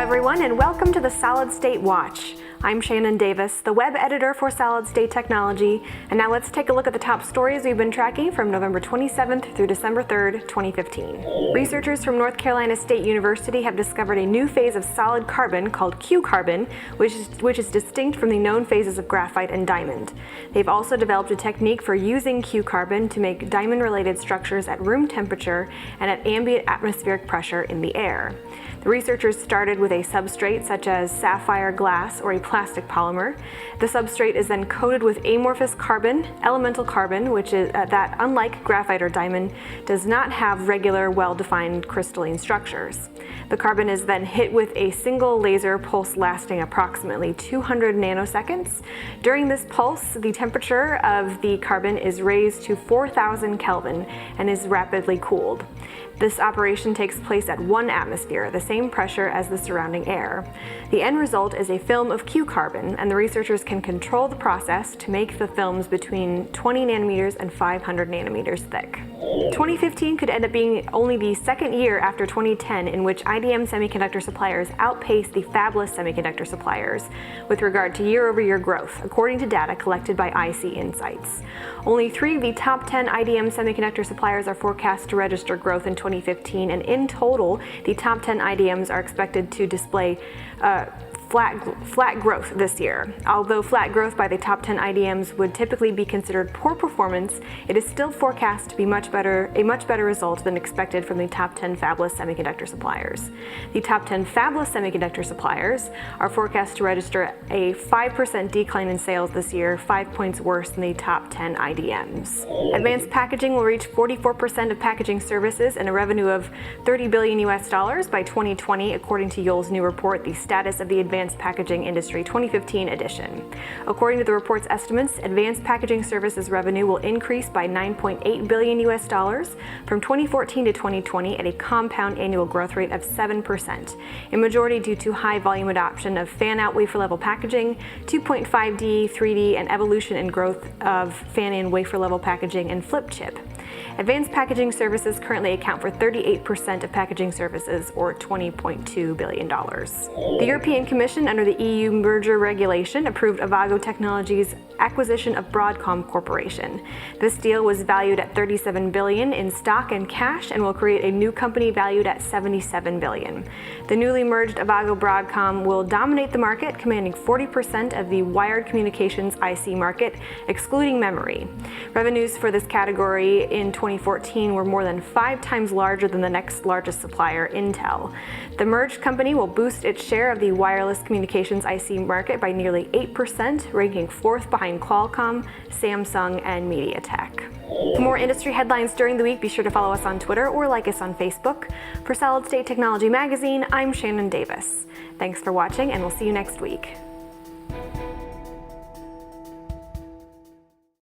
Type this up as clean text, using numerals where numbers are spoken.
everyone, and welcome to the Solid State Watch. I'm Shannon Davis, the web editor for Solid State Technology, and now let's take a look at the top stories we've been tracking from November 27th through December 3rd, 2015. Researchers from North Carolina State University have discovered a new phase of solid carbon called Q-carbon, which is distinct from the known phases of graphite and diamond. They've also developed a technique for using Q-carbon to make diamond-related structures at room temperature and at ambient atmospheric pressure in the air. The researchers started with a substrate such as sapphire glass or a plastic polymer. The substrate is then coated with amorphous carbon, elemental carbon, which is that, unlike graphite or diamond, does not have regular, well-defined crystalline structures. The carbon is then hit with a single laser pulse lasting approximately 200 nanoseconds. During this pulse, the temperature of the carbon is raised to 4,000 Kelvin and is rapidly cooled. This operation takes place at 1 atmosphere, the same pressure as the surrounding air. The end result is a film of Q-carbon, and the researchers can control the process to make the films between 20 nanometers and 500 nanometers thick. 2015 could end up being only the second year after 2010 in which IDM semiconductor suppliers outpaced the fabless semiconductor suppliers with regard to year-over-year growth, according to data collected by IC Insights. Only 3 of the top 10 IDM semiconductor suppliers are forecast to register growth in 2015, and in total, the top 10 IDMs are expected to display flat growth this year. Although flat growth by the top 10 IDMs would typically be considered poor performance, it is still forecast to be a much better result than expected from the top 10 fabless semiconductor suppliers. The top 10 fabless semiconductor suppliers are forecast to register a 5% decline in sales this year, 5 points worse than the top 10 IDMs. Advanced packaging will reach 44% of packaging services and a revenue of $30 billion by 2020, according to Yole's new report, The Status of the Advanced Packaging Industry 2015 edition. According to the report's estimates, advanced packaging services revenue will increase by $9.8 billion from 2014 to 2020 at a compound annual growth rate of 7%, in majority due to high volume adoption of fan-out wafer-level packaging, 2.5D, 3D, and evolution and growth of fan-in wafer-level packaging and flip chip. Advanced packaging services currently account for 38% of packaging services, or $20.2 billion. The European Commission, under the EU merger regulation, approved Avago Technologies' acquisition of Broadcom Corporation. This deal was valued at $37 billion in stock and cash and will create a new company valued at $77 billion. The newly merged Avago Broadcom will dominate the market, commanding 40% of the wired communications IC market, excluding memory. Revenues for this category in 2014 were more than 5 times larger than the next largest supplier, Intel. The merged company will boost its share of the wireless communications IC market by nearly 8%, ranking 4th behind Qualcomm, Samsung, and MediaTek. For more industry headlines during the week, be sure to follow us on Twitter or like us on Facebook. For Solid State Technology Magazine, I'm Shannon Davis. Thanks for watching, and we'll see you next week.